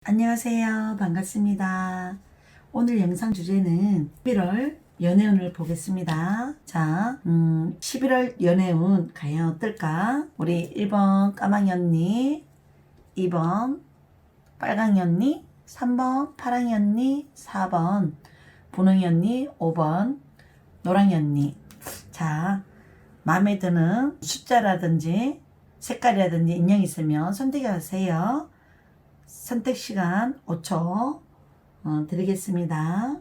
안녕하세요. 반갑습니다. 오늘 영상 주제는 11월 연애운을 보겠습니다. 자, 11월 연애운 과연 어떨까? 우리 1번 까망이 언니, 2번 빨강이 언니, 3번 파랑이 언니, 4번 분홍이 언니, 5번 노랑이 언니. 자, 마음에 드는 숫자라든지 색깔이라든지 인형이 있으면 선택하세요. 선택 시간 5초 드리겠습니다.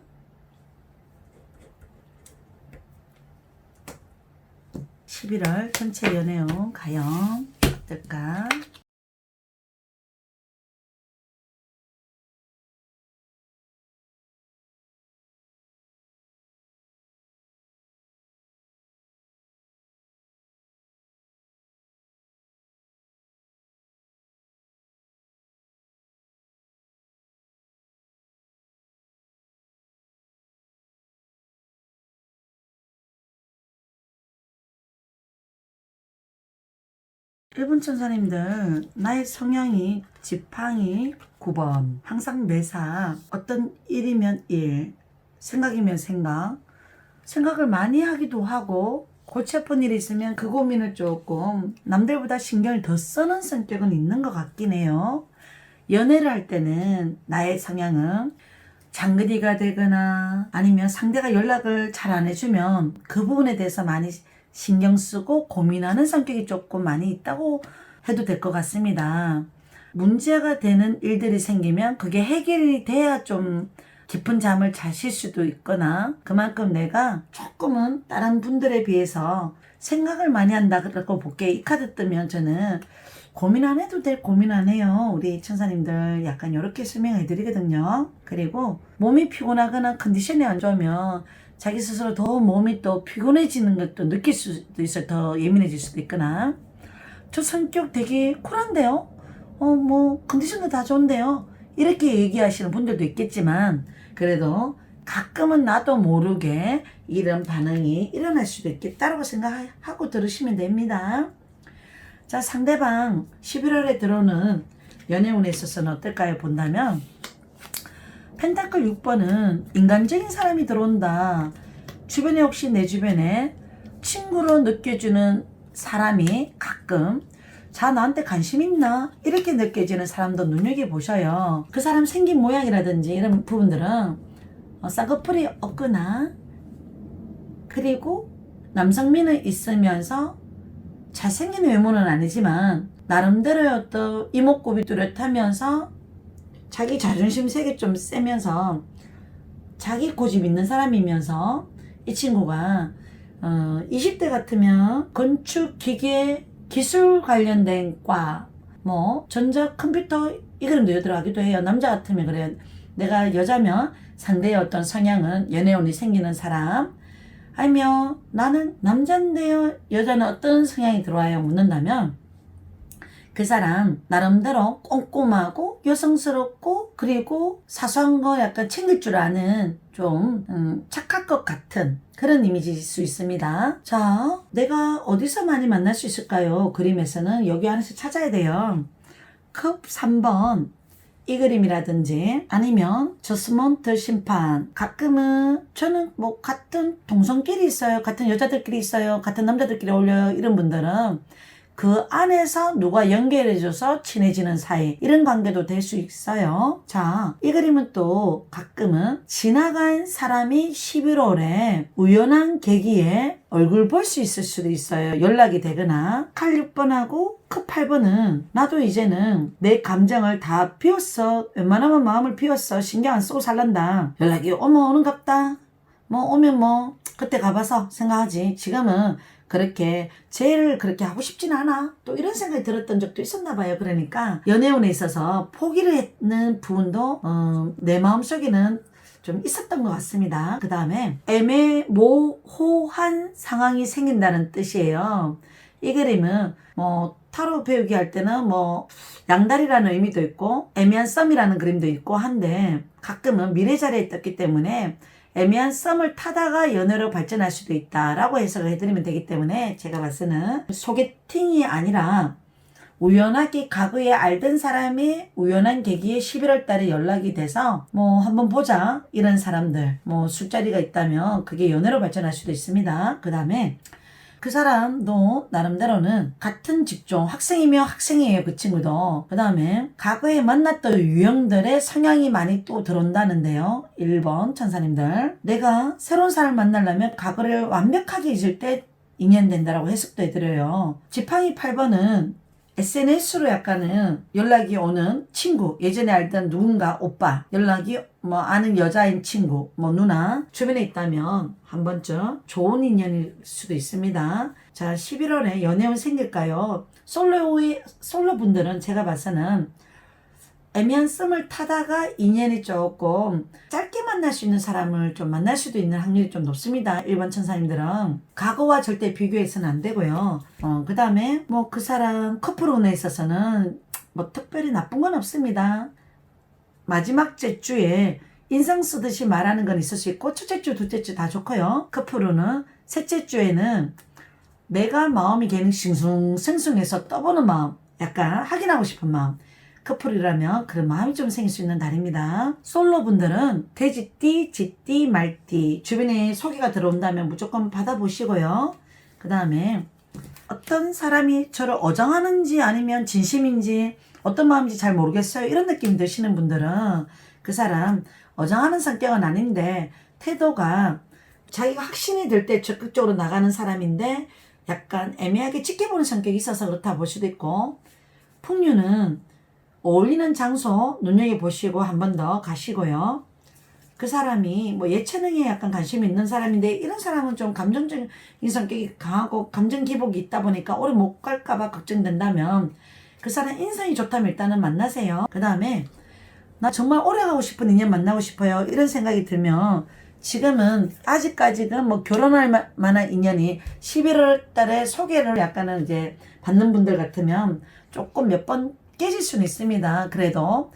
(11월) 전체 연애운 과연 어떨까? 일본 천사님들, 나의 성향이 지팡이 9번. 항상 매사 어떤 일이면 일, 생각이면 생각을 많이 하기도 하고 골치 아픈 일이 있으면 그 고민을 조금 남들보다 신경을 더 쓰는 성격은 있는 것 같긴 해요. 연애를 할 때는 나의 성향은 장거리가 되거나 아니면 상대가 연락을 잘 안 해주면 그 부분에 대해서 많이 신경 쓰고 고민하는 성격이 조금 많이 있다고 해도 될 것 같습니다. 문제가 되는 일들이 생기면 그게 해결이 돼야 좀 깊은 잠을 자실 수도 있거나 그만큼 내가 조금은 다른 분들에 비해서 생각을 많이 한다고 볼게. 이 카드 뜨면 저는 고민 안 해도 될 고민 안 해요. 우리 천사님들 약간 이렇게 설명해 드리거든요. 그리고 몸이 피곤하거나 컨디션이 안 좋으면 자기 스스로 더 몸이 또 피곤해지는 것도 느낄 수도 있어요. 더 예민해질 수도 있거나. 저 성격 되게 쿨한데요. 뭐 컨디션도 다 좋은데요. 이렇게 얘기하시는 분들도 있겠지만 그래도 가끔은 나도 모르게 이런 반응이 일어날 수도 있겠다라고 생각하고 들으시면 됩니다. 자, 상대방 11월에 들어오는 연애운에 있어서는 어떨까요? 본다면 펜타클 6번은 인간적인 사람이 들어온다. 주변에 혹시 내 주변에 친구로 느껴주는 사람이 가끔 자 나한테 관심 있나? 이렇게 느껴지는 사람도 눈여겨보셔요. 그 사람 생긴 모양이라든지 이런 부분들은 쌍꺼풀이 없거나 그리고 남성미는 있으면서 잘생긴 외모는 아니지만 나름대로의 어떤 이목구비 뚜렷하면서 자기 자존심 색이 좀 세면서 자기 고집 있는 사람이면서 이 친구가 20대 같으면 건축, 기계, 기술 관련된 과, 뭐 전자 컴퓨터 이그림도 들어가기도 해요. 남자 같으면 그래요. 내가 여자면 상대의 어떤 성향은 연애운이 생기는 사람, 아니면 나는 남자인데요 여자는 어떤 성향이 들어와요 묻는다면 그 사람 나름대로 꼼꼼하고 여성스럽고 그리고 사소한 거 약간 챙길 줄 아는 좀 착할 것 같은 그런 이미지일 수 있습니다. 자, 내가 어디서 많이 만날 수 있을까요? 그림에서는 여기 안에서 찾아야 돼요. 컵 3번 이 그림이라든지 아니면 저스먼트 심판. 가끔은 저는 뭐 같은 동성끼리 있어요, 같은 여자들끼리 있어요, 같은 남자들끼리 어울려요, 이런 분들은 그 안에서 누가 연결해줘서 친해지는 사이, 이런 관계도 될 수 있어요. 자, 이 그림은 또 가끔은 지나간 사람이 11월에 우연한 계기에 얼굴 볼 수 있을 수도 있어요. 연락이 되거나. 칼 6번하고 컵 8번은 나도 이제는 내 감정을 다 비웠어. 웬만하면 마음을 비웠어. 신경 안 쓰고 살란다. 연락이 오는갑다. 뭐 오면 뭐 그때 가봐서 생각하지. 지금은 그렇게 제일 그렇게 하고 싶진 않아. 또 이런 생각이 들었던 적도 있었나 봐요. 그러니까 연애운에 있어서 포기를 했는 부분도 내 마음속에는 좀 있었던 것 같습니다. 그 다음에 애매모호한 상황이 생긴다는 뜻이에요. 이 그림은 뭐 타로 배우기 할 때는 뭐 양다리라는 의미도 있고 애매한 썸이라는 그림도 있고 한데 가끔은 미래 자리에 떴기 때문에 애매한 썸을 타다가 연애로 발전할 수도 있다라고 해석을 해드리면 되기 때문에 제가 봤을 때는 소개팅이 아니라 우연하게 과거에 알던 사람이 우연한 계기에 11월 달에 연락이 돼서 뭐 한번 보자 이런 사람들, 뭐 술자리가 있다면 그게 연애로 발전할 수도 있습니다. 그 다음에 그 사람도 나름대로는 같은 직종, 학생이면 학생이에요, 그 친구도. 그 다음에 과거에 만났던 유형들의 성향이 많이 또 들어온다는데요. 1번 천사님들, 내가 새로운 사람을 만나려면 과거를 완벽하게 잊을 때 인연된다라고 해석도 해드려요. 지팡이 8번은 SNS로 약간은 연락이 오는 친구, 예전에 알던 누군가 오빠, 연락이 뭐 아는 여자인 친구, 뭐 누나 주변에 있다면 한 번쯤 좋은 인연일 수도 있습니다. 자, 11월에 연애운 생길까요? 솔로 분들은 제가 봐서는 애매한 썸을 타다가 인연이 조금 짧게 만날 수 있는 사람을 좀 만날 수도 있는 확률이 좀 높습니다. 1번 천사님들은 과거와 절대 비교해서는 안 되고요. 그 다음에 뭐 그 사람 커플 운에 있어서는 뭐 특별히 나쁜 건 없습니다. 마지막 주에 인상 쓰듯이 말하는 건 있을 수 있고 첫째 주, 둘째 주 다 좋고요. 커플 운은 셋째 주에는 내가 마음이 괜히 싱숭생숭해서 떠보는 마음, 약간 확인하고 싶은 마음, 커플이라면 그런 마음이 좀 생길 수 있는 달입니다. 솔로 분들은 돼지띠, 쥐띠, 말띠 주변에 소개가 들어온다면 무조건 받아보시고요. 그 다음에 어떤 사람이 저를 어정하는지 아니면 진심인지 어떤 마음인지 잘 모르겠어요. 이런 느낌 드시는 분들은 그 사람 어정하는 성격은 아닌데 태도가 자기가 확신이 들 때 적극적으로 나가는 사람인데 약간 애매하게 지켜보는 성격이 있어서 그렇다 볼 수도 있고, 풍류는 어울리는 장소 눈여겨보시고 한 번 더 가시고요. 그 사람이 뭐 예체능에 약간 관심이 있는 사람인데 이런 사람은 좀 감정적인 성격이 강하고 감정 기복이 있다 보니까 오래 못 갈까봐 걱정된다면 그 사람 인성이 좋다면 일단은 만나세요. 그 다음에 나 정말 오래 가고 싶은 인연 만나고 싶어요 이런 생각이 들면 지금은 아직까지는 뭐 결혼할 만한 인연이 11월 달에 소개를 약간은 이제 받는 분들 같으면 조금 몇 번 깨질 수는 있습니다. 그래도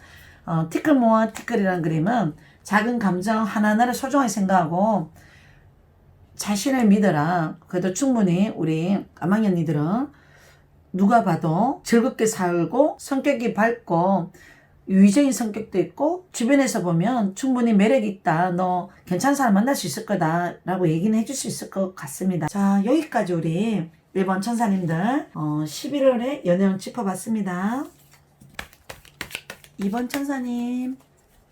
티끌모아 티끌이라는 그림은 작은 감정 하나하나를 소중하게 생각하고 자신을 믿어라. 그래도 충분히 우리 까망이 언니들은 누가 봐도 즐겁게 살고 성격이 밝고 유의적인 성격도 있고 주변에서 보면 충분히 매력이 있다. 너 괜찮은 사람 만날 수 있을 거다 라고 얘기는 해줄 수 있을 것 같습니다. 자, 여기까지 우리 1번 천사님들 11월에 연애운 짚어봤습니다. 2번 천사님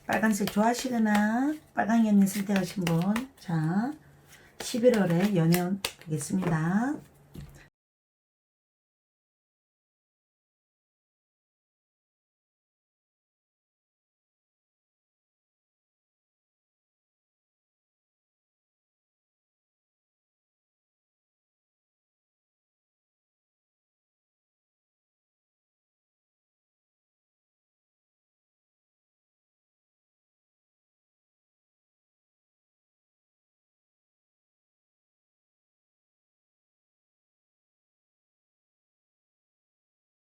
빨간색 좋아하시거나 빨강 연인 선택하신 분, 자 11월에 연애운 보겠습니다.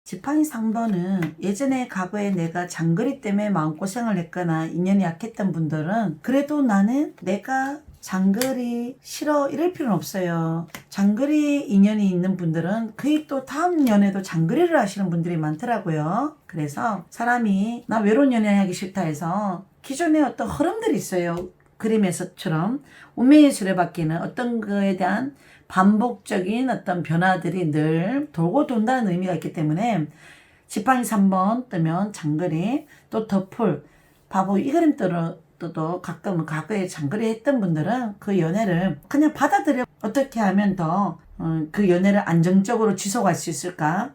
지팡이 3번은 예전에 과거에 내가 장거리 때문에 마음고생을 했거나 인연이 약했던 분들은 그래도 나는 내가 장거리 싫어 이럴 필요는 없어요. 장거리 인연이 있는 분들은 거의 또 다음 연애도 장거리를 하시는 분들이 많더라고요. 그래서 사람이 나 외로운 연애하기 싫다 해서 기존에 어떤 흐름들이 있어요. 그림에서처럼 운명의 수레바퀴는 어떤 거에 대한 반복적인 어떤 변화들이 늘 돌고 돈다는 의미가 있기 때문에 지팡이 3번 뜨면 장거리, 또 더풀, 바보 이 그림 떠도 가끔은 과거에 장거리 했던 분들은 그 연애를 그냥 받아들여 어떻게 하면 더 그 연애를 안정적으로 지속할 수 있을까,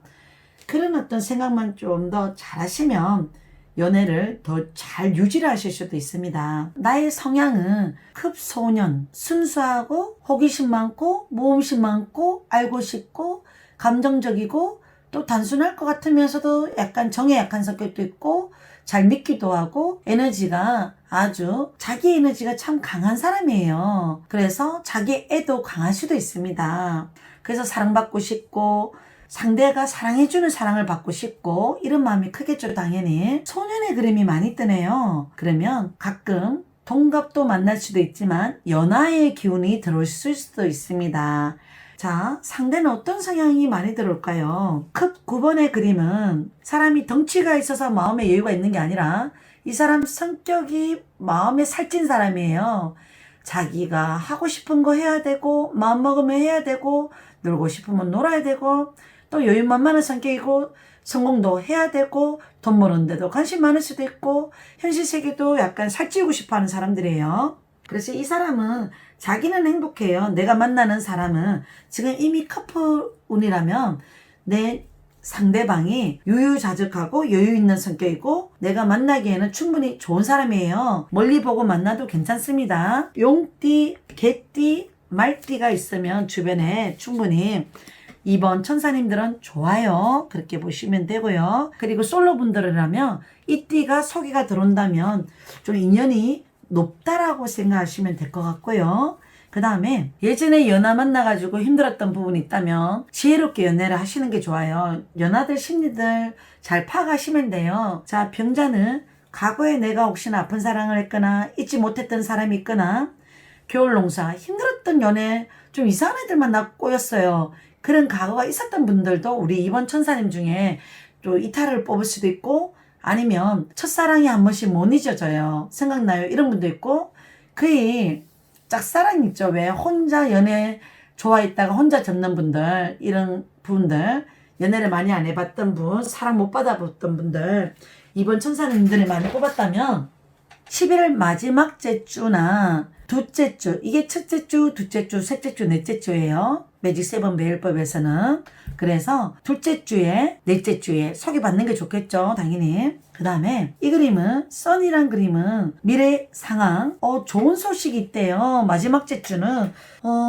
그런 어떤 생각만 좀 더 잘하시면 연애를 더 잘 유지를 하실 수도 있습니다. 나의 성향은 급소년, 순수하고 호기심 많고 모험심 많고 알고 싶고 감정적이고 또 단순할 것 같으면서도 약간 정에 약한 성격도 있고 잘 믿기도 하고 에너지가 아주 자기 에너지가 참 강한 사람이에요. 그래서 자기 애도 강할 수도 있습니다. 그래서 사랑받고 싶고 상대가 사랑해주는 사랑을 받고 싶고 이런 마음이 크겠죠. 당연히 소년의 그림이 많이 뜨네요. 그러면 가끔 동갑도 만날 수도 있지만 연하의 기운이 들어올 수도 있습니다. 자, 상대는 어떤 성향이 많이 들어올까요? 컵 9번의 그림은 사람이 덩치가 있어서 마음에 여유가 있는 게 아니라 이 사람 성격이 마음에 살찐 사람이에요. 자기가 하고 싶은 거 해야 되고 마음 먹으면 해야 되고 놀고 싶으면 놀아야 되고 또 여유만만한 성격이고 성공도 해야 되고 돈 버는데도 관심 많을 수도 있고 현실 세계도 약간 살찌우고 싶어하는 사람들이에요. 그래서 이 사람은 자기는 행복해요. 내가 만나는 사람은 지금 이미 커플운이라면 내 상대방이 유유자적하고 여유 있는 성격이고 내가 만나기에는 충분히 좋은 사람이에요. 멀리 보고 만나도 괜찮습니다. 용띠, 개띠, 말띠가 있으면 주변에 충분히 2번 천사님들은 좋아요. 그렇게 보시면 되고요. 그리고 솔로분들이라면 이 띠가 서기가 들어온다면 좀 인연이 높다라고 생각하시면 될 것 같고요. 그 다음에 예전에 연하 만나가지고 힘들었던 부분이 있다면 지혜롭게 연애를 하시는 게 좋아요. 연하들 심리들 잘 파악하시면 돼요. 자, 병자는 과거에 내가 혹시나 아픈 사랑을 했거나 잊지 못했던 사람이 있거나 겨울농사 힘들었던 연애 좀 이상한 애들만 나 꼬였어요. 그런 과거가 있었던 분들도 우리 이번 천사님 중에 또 이탈을 뽑을 수도 있고 아니면 첫사랑이 한 번씩 못 잊어져요. 생각나요? 이런 분도 있고 거의 짝사랑 있죠. 왜 혼자 연애 좋아했다가 혼자 접는 분들 이런 분들 연애를 많이 안 해봤던 분 사랑 못 받아봤던 분들 이번 천사님들이 많이 뽑았다면 11월 마지막 째주나 둘째 주 이게 첫째 주, 둘째 주, 셋째 주, 넷째 주예요. 매직 세븐 매일법에서는 그래서 둘째 주에 넷째 주에 소개받는 게 좋겠죠. 당연히. 그 다음에 이 그림은 선이란 그림은 미래 상황 좋은 소식이 있대요. 마지막 째주는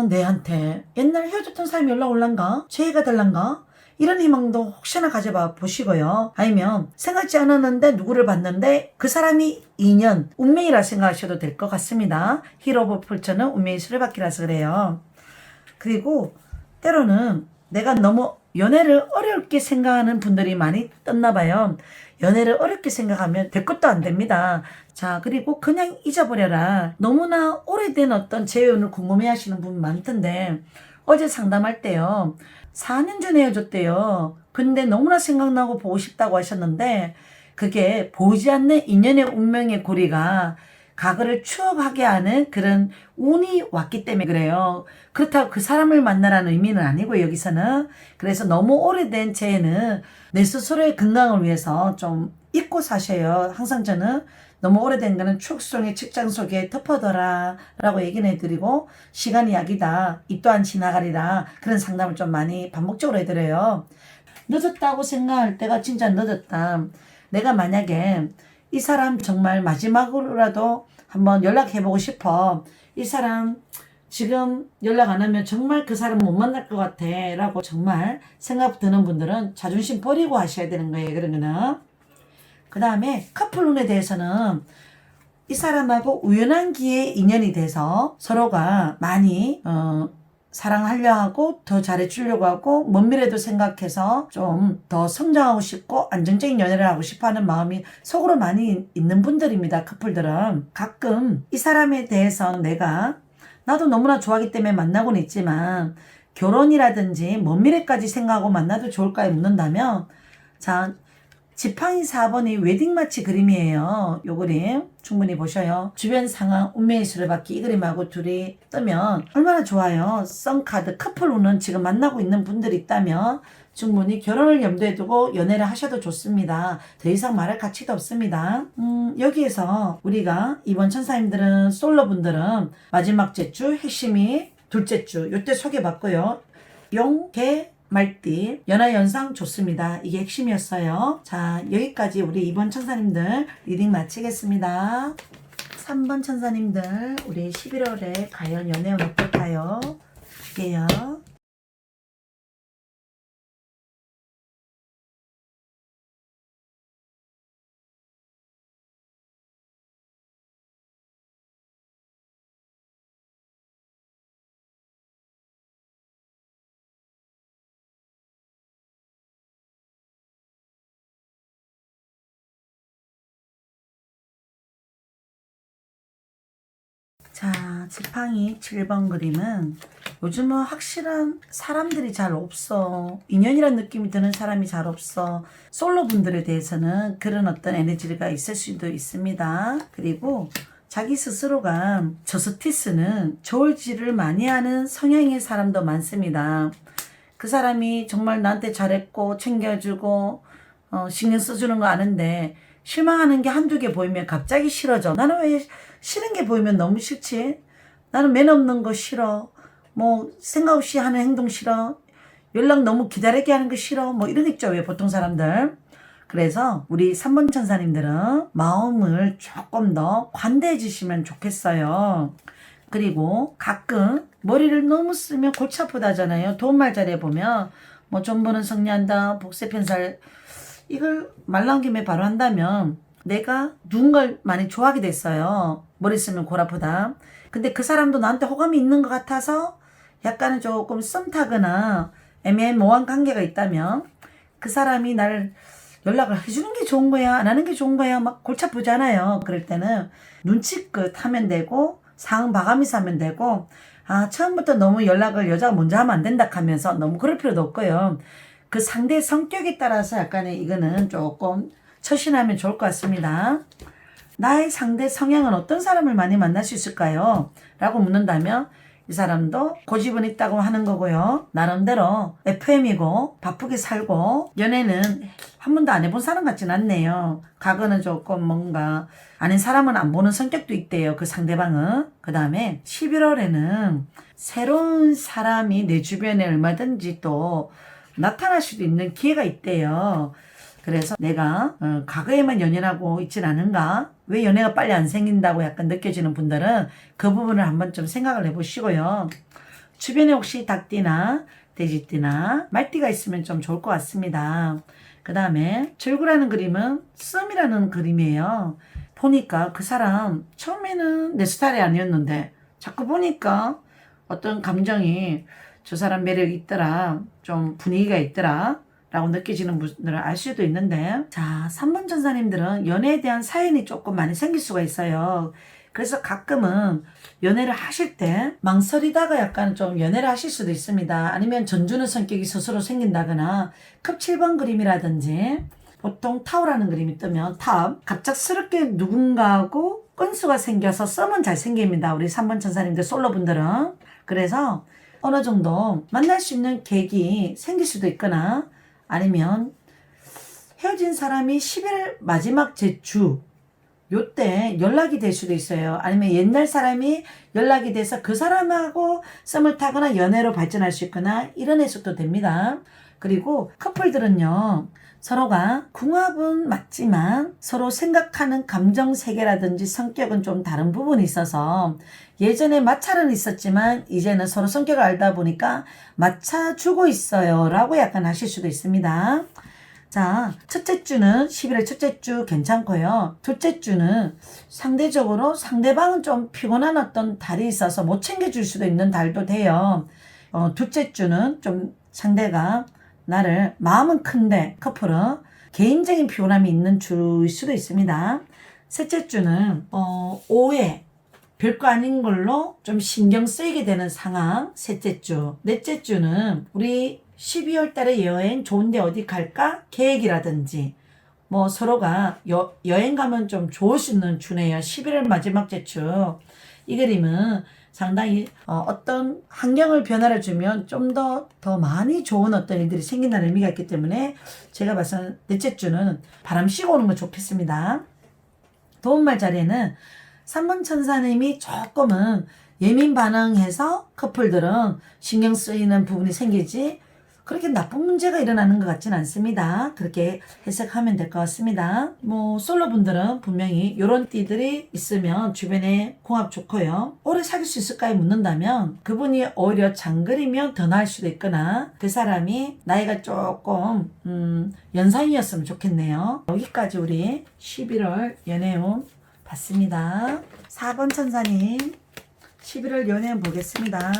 내한테 옛날 헤어졌던 사람이 연락 올란가? 재회가 될란가? 이런 희망도 혹시나 가져봐 보시고요. 아니면 생각지 않았는데 누구를 봤는데 그 사람이 인연, 운명이라 생각하셔도 될 것 같습니다. 히로 오브 폴처는 운명의 수레바퀴라서 그래요. 그리고 때로는 내가 너무 연애를 어렵게 생각하는 분들이 많이 떴나 봐요. 연애를 어렵게 생각하면 될 것도 안 됩니다. 자, 그리고 그냥 잊어버려라. 너무나 오래된 어떤 재연을 궁금해 하시는 분 많던데 어제 상담할 때요. 4년 전에 헤어졌대요. 근데 너무나 생각나고 보고 싶다고 하셨는데 그게 보이지 않는 인연의 운명의 고리가 과거를 추억하게 하는 그런 운이 왔기 때문에 그래요. 그렇다고 그 사람을 만나라는 의미는 아니고 여기서는 그래서 너무 오래된 재해는 내 스스로의 건강을 위해서 좀 잊고 사셔요. 항상 저는 너무 오래된 거는 추억 속의 책장 속에 덮어둬라 라고 얘기는 해드리고 시간이 약이다. 이 또한 지나가리라 그런 상담을 좀 많이 반복적으로 해드려요. 늦었다고 생각할 때가 진짜 늦었다. 내가 만약에 이 사람 정말 마지막으로라도 한번 연락해보고 싶어. 이 사람 지금 연락 안 하면 정말 그 사람 못 만날 것 같아 라고 정말 생각 드는 분들은 자존심 버리고 하셔야 되는 거예요. 그러면은 그 다음에 커플운에 대해서는 이 사람하고 우연한 기회에 인연이 돼서 서로가 많이 사랑하려 하고 더 잘해주려고 하고 먼 미래도 생각해서 좀 더 성장하고 싶고 안정적인 연애를 하고 싶어하는 마음이 속으로 많이 있는 분들입니다. 커플들은 가끔 이 사람에 대해서 나도 너무나 좋아하기 때문에 만나고는 있지만 결혼이라든지 먼 미래까지 생각하고 만나도 좋을까요? 묻는다면 자 지팡이 4번이 웨딩마치 그림이에요. 요 그림 충분히 보셔요. 주변 상황 운명의 수레바퀴 이 그림하고 둘이 뜨면 얼마나 좋아요. 썬카드 커플로는 지금 만나고 있는 분들이 있다면 충분히 결혼을 염두에 두고 연애를 하셔도 좋습니다. 더 이상 말할 가치도 없습니다. 여기에서 우리가 이번 천사님들은 솔로분들은 마지막 째주 핵심이 둘째 주 요때 소개받고요. 용, 개, 말띠, 연하연상 좋습니다. 이게 핵심이었어요. 자, 여기까지 우리 2번 천사님들 리딩 마치겠습니다. 3번 천사님들 우리 11월에 과연 연애운 어떨까요? 볼게요. 자, 지팡이 7번 그림은 요즘은 확실한 사람들이 잘 없어. 인연이란 느낌이 드는 사람이 잘 없어. 솔로 분들에 대해서는 그런 어떤 에너지가 있을 수도 있습니다. 그리고 자기 스스로가 저스티스는 저울질을 많이 하는 성향의 사람도 많습니다. 그 사람이 정말 나한테 잘했고 챙겨주고 신경 써주는 거 아는데 실망하는 게 한두 개 보이면 갑자기 싫어져. 나는 왜 싫은 게 보이면 너무 싫지? 나는 매너 없는 거 싫어. 뭐 생각 없이 하는 행동 싫어. 연락 너무 기다리게 하는 거 싫어. 뭐 이런 거 있죠. 왜 보통 사람들. 그래서 우리 3번 천사님들은 마음을 조금 더 관대해 주시면 좋겠어요. 그리고 가끔 머리를 너무 쓰면 골치 아프다잖아요. 도움말자리에 보면 뭐 좀 보는 성리한다, 복세편살 이걸 말 나온 김에 바로 한다면 내가 누군가를 많이 좋아하게 됐어요. 머리 쓰면 골 아프다. 근데 그 사람도 나한테 호감이 있는 것 같아서 약간은 조금 썸 타거나 애매모호한 관계가 있다면 그 사람이 나를 연락을 해주는 게 좋은 거야, 안 하는 게 좋은 거야, 막 골치 아프잖아요. 그럴 때는 눈치껏 하면 되고 상황 봐가면서 하면 되고, 아, 처음부터 너무 연락을 여자가 먼저 하면 안 된다 하면서 너무 그럴 필요도 없고요. 그 상대의 성격에 따라서 약간의 이거는 조금 처신하면 좋을 것 같습니다. 나의 상대 성향은 어떤 사람을 많이 만날 수 있을까요? 라고 묻는다면 이 사람도 고집은 있다고 하는 거고요. 나름대로 FM이고 바쁘게 살고 연애는 한 번도 안 해본 사람 같진 않네요. 과거는 조금 뭔가 아닌 사람은 안 보는 성격도 있대요. 그 상대방은. 그 다음에 11월에는 새로운 사람이 내 주변에 얼마든지 또 나타날 수도 있는 기회가 있대요. 그래서 내가 과거에만 연연하고 있진 않은가? 왜 연애가 빨리 안 생긴다고 약간 느껴지는 분들은 그 부분을 한번 좀 생각을 해보시고요. 주변에 혹시 닭띠나 돼지띠나 말띠가 있으면 좀 좋을 것 같습니다. 그 다음에 절구라는 그림은 썸이라는 그림이에요. 보니까 그 사람 처음에는 내 스타일이 아니었는데 자꾸 보니까 어떤 감정이 저 사람 매력이 있더라, 좀 분위기가 있더라 라고 느껴지는 분들은 알 수도 있는데, 자, 3번 천사님들은 연애에 대한 사연이 조금 많이 생길 수가 있어요. 그래서 가끔은 연애를 하실 때 망설이다가 약간 좀 연애를 하실 수도 있습니다. 아니면 전주는 성격이 스스로 생긴다거나 컵 7번 그림이라든지 보통 타오라는 그림이 뜨면 탑 갑작스럽게 누군가하고 건수가 생겨서 썸은 잘 생깁니다. 우리 3번 천사님들 솔로분들은. 그래서 어느 정도 만날 수 있는 계기 생길 수도 있거나 아니면 헤어진 사람이 10일 마지막 주 요때 연락이 될 수도 있어요. 아니면 옛날 사람이 연락이 돼서 그 사람하고 썸을 타거나 연애로 발전할 수 있거나 이런 해석도 됩니다. 그리고 커플들은요, 서로가 궁합은 맞지만 서로 생각하는 감정 세계라든지 성격은 좀 다른 부분이 있어서 예전에 마찰은 있었지만 이제는 서로 성격을 알다 보니까 맞춰주고 있어요 라고 약간 하실 수도 있습니다. 자, 첫째 주는 11월 첫째 주 괜찮고요. 둘째 주는 상대적으로 상대방은 좀 피곤한 어떤 달이 있어서 못 챙겨줄 수도 있는 달도 돼요. 둘째 주는 좀 상대가 나를 마음은 큰데 커플은 개인적인 피곤함이 있는 주일 수도 있습니다. 셋째 주는 오해 별거 아닌 걸로 좀 신경 쓰이게 되는 상황. 셋째 주. 넷째 주는 우리 12월 달에 여행 좋은데 어디 갈까? 계획이라든지 뭐 서로가 여행 가면 좀 좋을 수 있는 주네요. 11월 마지막 주. 이 그림은 상당히 어떤 환경을 변화를 주면 좀 더 많이 좋은 어떤 일들이 생긴다는 의미가 있기 때문에 제가 봤을 때 넷째 주는 바람 쐬고 오는 거 좋겠습니다. 도움말 자리에는 3번 천사님이 조금은 예민 반응해서 커플들은 신경 쓰이는 부분이 생기지 그렇게 나쁜 문제가 일어나는 것 같지는 않습니다. 그렇게 해석하면 될 것 같습니다. 뭐 솔로분들은 분명히 이런 띠들이 있으면 주변에 궁합 좋고요. 오래 사귈 수 있을까요? 묻는다면 그분이 오히려 장거리면 더 나을 수도 있거나 그 사람이 나이가 조금 연상이었으면 좋겠네요. 여기까지 우리 11월 연애운 봤습니다. 4번 천사님 11월 연애운 보겠습니다.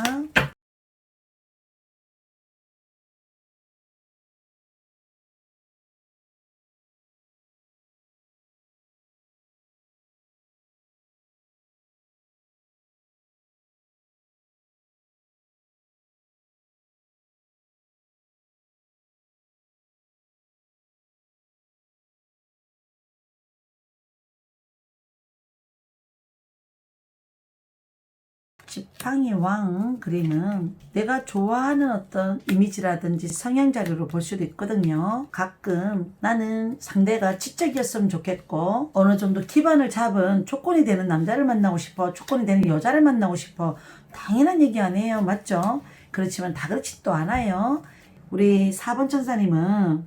지팡이 왕 그림은 내가 좋아하는 어떤 이미지라든지 성향 자료로 볼 수도 있거든요. 가끔 나는 상대가 지적이었으면 좋겠고 어느 정도 기반을 잡은 조건이 되는 남자를 만나고 싶어, 조건이 되는 여자를 만나고 싶어. 당연한 얘기 아니에요. 맞죠? 그렇지만 다 그렇지도 않아요. 우리 4번 천사님은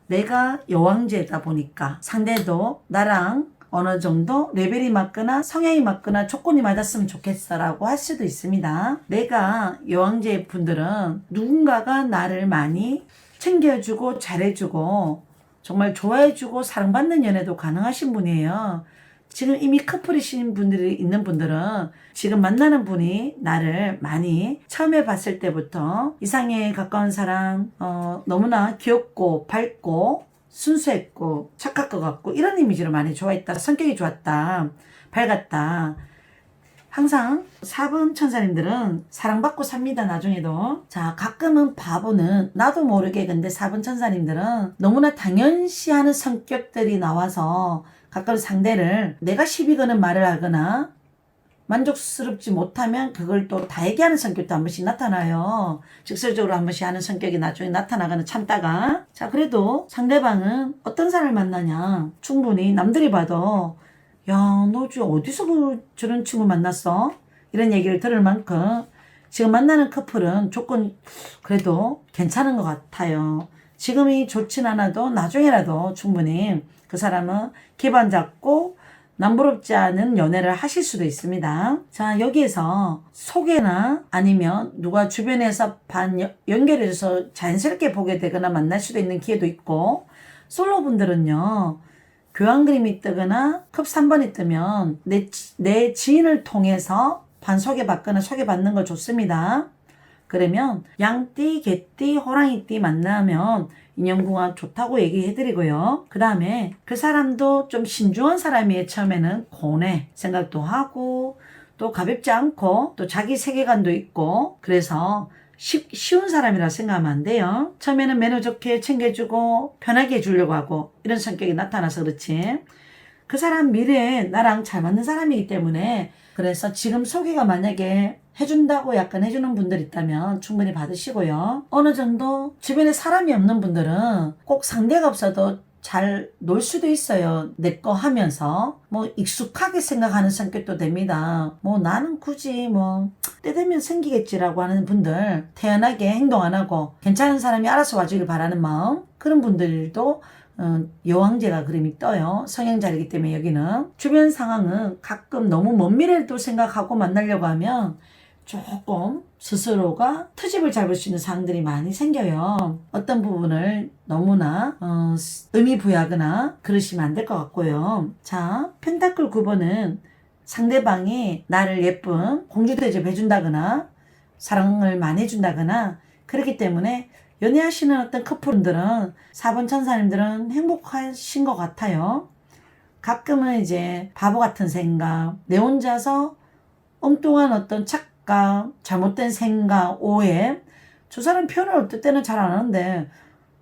내가 여왕제다 보니까 상대도 나랑 어느 정도 레벨이 맞거나 성향이 맞거나 조건이 맞았으면 좋겠어 라고 할 수도 있습니다. 내가 여왕제 분들은 누군가가 나를 많이 챙겨주고 잘해주고 정말 좋아해주고 사랑받는 연애도 가능하신 분이에요. 지금 이미 커플이신 분들이 있는 분들은 지금 만나는 분이 나를 많이 처음에 봤을 때부터 이상에 가까운 사람, 너무나 귀엽고 밝고 순수했고 착할 것 같고 이런 이미지를 많이 좋아했다. 성격이 좋았다. 밝았다. 항상 4번 천사님들은 사랑받고 삽니다. 나중에도. 자, 가끔은 바보는 나도 모르게 근데 4번 천사님들은 너무나 당연시하는 성격들이 나와서 가끔 상대를 내가 시비 거는 말을 하거나 만족스럽지 못하면 그걸 또 다 얘기하는 성격도 한 번씩 나타나요. 직설적으로 한 번씩 하는 성격이 나중에 나타나거나 참다가. 자, 그래도 상대방은 어떤 사람을 만나냐. 충분히 남들이 봐도 야, 너 지금 어디서 저런 친구 만났어? 이런 얘기를 들을 만큼 지금 만나는 커플은 조건 그래도 괜찮은 것 같아요. 지금이 좋진 않아도 나중에라도 충분히 그 사람은 기반 잡고 남부럽지 않은 연애를 하실 수도 있습니다. 자, 여기에서 소개나 아니면 누가 주변에서 연결해서 자연스럽게 보게 되거나 만날 수도 있는 기회도 있고, 솔로분들은요, 교환 그림이 뜨거나 컵 3번이 뜨면 내 지인을 통해서 반소개받거나 소개받는 거 좋습니다. 그러면 양띠, 개띠, 호랑이띠 만나면 인연궁합 좋다고 얘기해드리고요. 그 다음에 그 사람도 좀 신중한 사람이에요. 처음에는 고뇌 생각도 하고 또 가볍지 않고 또 자기 세계관도 있고 그래서 쉬운 사람이라 생각하면 안 돼요. 처음에는 매너 좋게 챙겨주고 편하게 해주려고 하고 이런 성격이 나타나서 그렇지. 그 사람 미래에 나랑 잘 맞는 사람이기 때문에 그래서 지금 소개가 만약에 해준다고 약간 해주는 분들 있다면 충분히 받으시고요. 어느 정도 주변에 사람이 없는 분들은 꼭 상대가 없어도 잘 놀 수도 있어요. 내 거 하면서 뭐 익숙하게 생각하는 성격도 됩니다. 뭐 나는 굳이 뭐 때 되면 생기겠지라고 하는 분들, 태연하게 행동 안 하고 괜찮은 사람이 알아서 와주길 바라는 마음, 그런 분들도 여왕제가 그림이 떠요. 성향자리이기 때문에 여기는 주변 상황은 가끔 너무 먼 미래를 생각하고 만나려고 하면 조금 스스로가 트집을 잡을 수 있는 상황들이 많이 생겨요. 어떤 부분을 너무나 의미 부여하거나 그러시면 안 될 것 같고요. 자, 펜타클 9번은 상대방이 나를 예쁜 공주 대접 해준다거나 사랑을 많이 해준다거나 그렇기 때문에 연애하시는 어떤 커플분들은 4번 천사님들은 행복하신 것 같아요. 가끔은 이제 바보 같은 생각, 내 혼자서 엉뚱한 어떤 착각, 잘못된 생각, 오해, 저 사람 표현을 어떨 때는 잘 안 하는데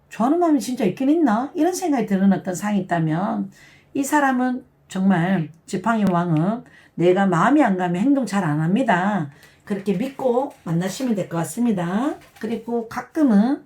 좋아하는 마음이 진짜 있긴 있나? 이런 생각이 드는 어떤 상이 있다면 이 사람은 정말 지팡이 왕은 내가 마음이 안 가면 행동 잘 안 합니다. 그렇게 믿고 만나시면 될 것 같습니다. 그리고 가끔은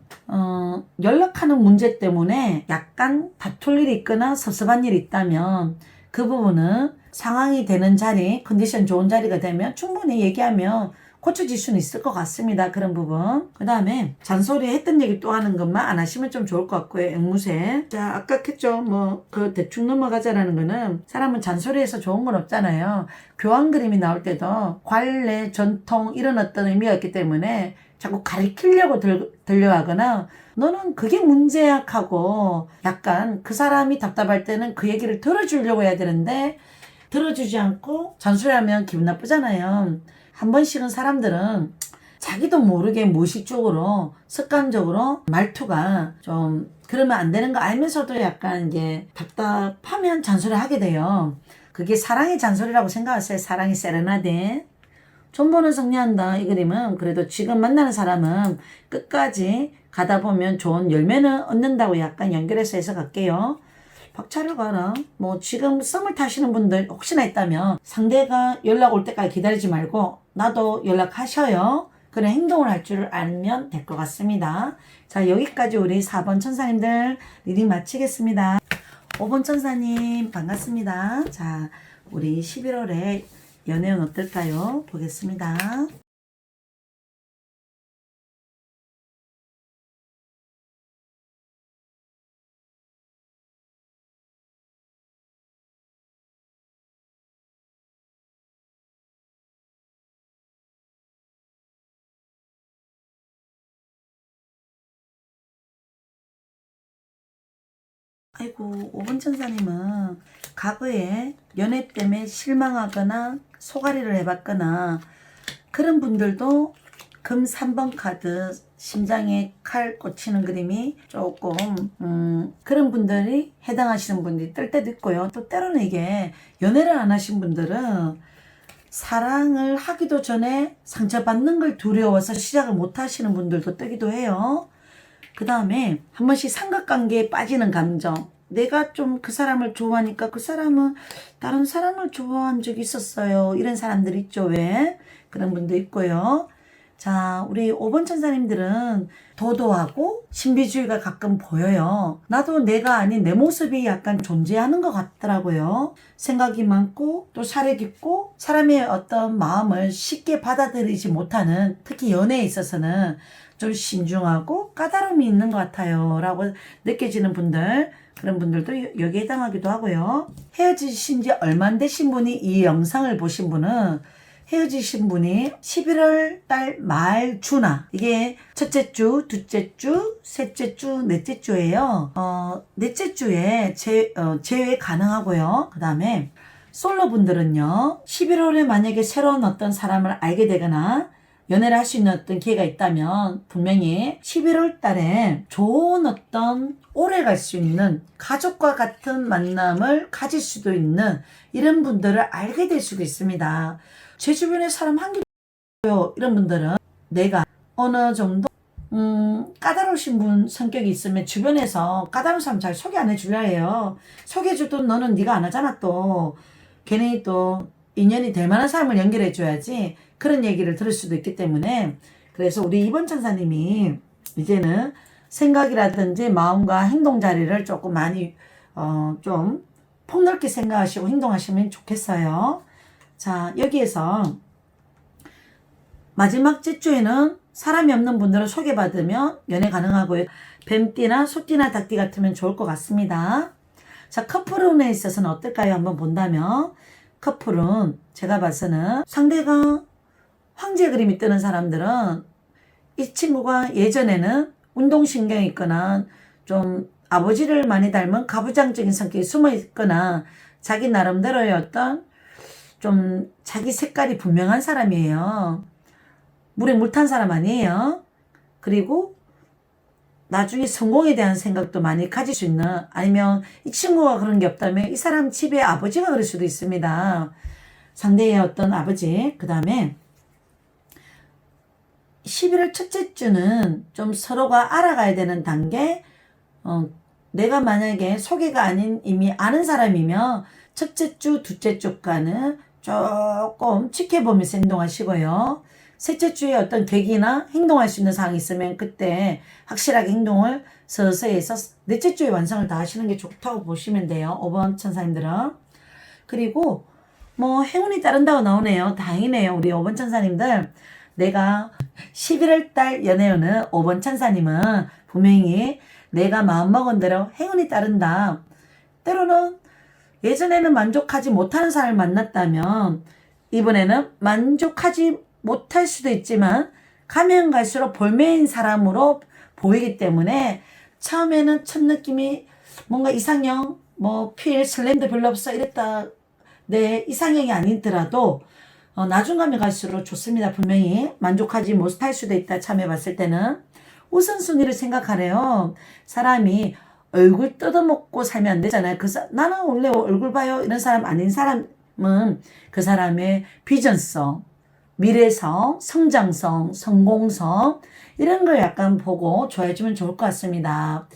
연락하는 문제 때문에 약간 다툴 일이 있거나 섭섭한 일이 있다면 그 부분은 상황이 되는 자리, 컨디션 좋은 자리가 되면 충분히 얘기하면 고쳐질 수는 있을 것 같습니다. 그런 부분. 그 다음에 잔소리 했던 얘기 또 하는 것만 안 하시면 좀 좋을 것 같고요. 앵무새. 자, 아까 했죠. 뭐 그 대충 넘어가자라는 거는 사람은 잔소리해서 좋은 건 없잖아요. 교환 그림이 나올 때도 관례, 전통 이런 어떤 의미가 있기 때문에 자꾸 가리키려고 들려하거나 너는 그게 문제야 하고 약간 그 사람이 답답할 때는 그 얘기를 들어주려고 해야 되는데 들어주지 않고 잔소리하면 기분 나쁘잖아요. 한 번씩은 사람들은 자기도 모르게 무의식적으로 습관적으로 말투가 좀 그러면 안 되는 거 알면서도 약간 이제 답답하면 잔소리 하게 돼요. 그게 사랑의 잔소리라고 생각하세요. 사랑의 세레나데. 존버는 승리한다. 이 그림은 그래도 지금 만나는 사람은 끝까지 가다 보면 좋은 열매는 얻는다고 약간 연결해서 해석할게요. 박차를 가라. 뭐 지금 썸을 타시는 분들 혹시나 있다면 상대가 연락 올 때까지 기다리지 말고 나도 연락하셔요. 그런 행동을 할 줄 알면 될 것 같습니다. 자, 여기까지 우리 4번 천사님들 리딩 마치겠습니다. 5번 천사님 반갑습니다. 자, 우리 11월에 연애운 어떨까요? 보겠습니다. 아이고, 5번 천사님은 과거에 연애 때문에 실망하거나 소가리를 해봤거나 그런 분들도 금 3번 카드 심장에 칼 꽂히는 그림이 조금 그런 분들이 해당하시는 분들이 뜰 때도 있고요. 또 때로는 이게 연애를 안 하신 분들은 사랑을 하기도 전에 상처받는 걸 두려워서 시작을 못 하시는 분들도 뜨기도 해요. 그 다음에 한 번씩 삼각관계에 빠지는 감정. 내가 좀 그 사람을 좋아하니까 그 사람은 다른 사람을 좋아한 적이 있었어요. 이런 사람들 있죠. 왜? 그런 분도 있고요. 자, 우리 5번 천사님들은 도도하고 신비주의가 가끔 보여요. 나도 내가 아닌 내 모습이 약간 존재하는 것 같더라고요. 생각이 많고 또 살이 깊고 사람의 어떤 마음을 쉽게 받아들이지 못하는, 특히 연애에 있어서는 좀 신중하고 까다로움이 있는 것 같아요 라고 느껴지는 분들, 그런 분들도 여기에 해당하기도 하고요. 헤어지신 지 얼마 안 되신 분이 이 영상을 보신 분은 헤어지신 분이 11월 달 말 주나, 이게 첫째 주, 둘째 주, 셋째 주, 넷째 주예요. 넷째 주에 제외 가능하고요. 그 다음에 솔로 분들은요, 11월에 만약에 새로운 어떤 사람을 알게 되거나 연애를 할 수 있는 어떤 기회가 있다면 분명히 11월 달에 좋은 어떤 오래 갈 수 있는 가족과 같은 만남을 가질 수도 있는 이런 분들을 알게 될 수도 있습니다. 제 주변에 사람 한 개요. 이런 분들은 내가 어느 정도 까다로우신 분 성격이 있으면 주변에서 까다로운 사람 잘 소개 안 해주려 해요. 소개해줘도 너는 네가 안 하잖아. 또 괜히 또 인연이 될 만한 사람을 연결해 줘야지, 그런 얘기를 들을 수도 있기 때문에, 그래서 우리 2번 천사님이 이제는 생각이라든지 마음과 행동 자리를 조금 많이 좀 폭넓게 생각하시고 행동하시면 좋겠어요. 자, 여기에서 마지막 째주에는 사람이 없는 분들을 소개받으면 연애 가능하고요. 뱀띠나 소띠나 닭띠 같으면 좋을 것 같습니다. 자, 커플운에 있어서는 어떨까요? 한번 본다면, 커플은 제가 봐서는 상대가 황제 그림이 뜨는 사람들은 이 친구가 예전에는 운동신경이 있거나 좀 아버지를 많이 닮은 가부장적인 성격이 숨어 있거나 자기 나름대로의 어떤 좀 자기 색깔이 분명한 사람이에요. 물에 물 탄 사람 아니에요. 그리고 나중에 성공에 대한 생각도 많이 가질 수 있는, 아니면 이 친구가 그런 게 없다면 이 사람 집에 아버지가 그럴 수도 있습니다. 상대의 어떤 아버지. 그 다음에 11월 첫째 주는 좀 서로가 알아가야 되는 단계. 내가 만약에 소개가 아닌 이미 아는 사람이면 첫째 주, 둘째 주가는 조금 지켜보면서 행동하시고요. 셋째 주에 어떤 계기나 행동할 수 있는 사항이 있으면 그때 확실하게 행동을 서서히 해서 넷째 주에 완성을 다 하시는 게 좋다고 보시면 돼요. 5번 천사님들은. 그리고 뭐 행운이 따른다고 나오네요. 다행이네요. 우리 5번 천사님들. 내가 11월 달 연애운은 5번 천사님은 분명히 내가 마음먹은 대로 행운이 따른다. 때로는 예전에는 만족하지 못하는 사람을 만났다면 이번에는 만족하지 못할 수도 있지만 가면 갈수록 볼매인 사람으로 보이기 때문에 처음에는 첫 느낌이 뭔가 이상형, 뭐 필, 설렘도 별로 없어 이랬다. 내 이상형이 아니더라도 나중 가면 갈수록 좋습니다. 분명히 만족하지 못할 수도 있다. 처음에 봤을 때는 우선순위를 생각하래요. 사람이 얼굴 뜯어먹고 살면 안 되잖아요. 나는 원래 얼굴 봐요 이런 사람 아닌 사람은 그 사람의 비전성, 미래성, 성장성, 성공성 이런 걸 약간 보고 좋아해주면 좋을 것 같습니다.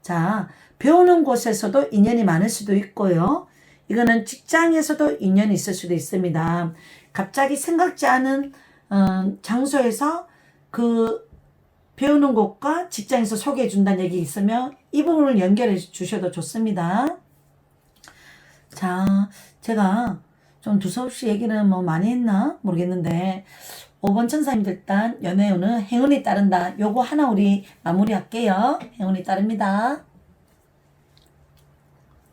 자, 배우는 곳에서도 인연이 많을 수도 있고요. 이거는 직장에서도 인연이 있을 수도 있습니다. 갑자기 생각지 않은 장소에서 그 배우는 곳과 직장에서 소개해 준다는 얘기 있으면 이 부분을 연결해 주셔도 좋습니다. 자, 제가 좀 두서없이 얘기는 뭐 많이 했나 모르겠는데 5번 천사님들 일단 연애운은 행운이 따른다. 요거 하나 우리 마무리할게요. 행운이 따릅니다.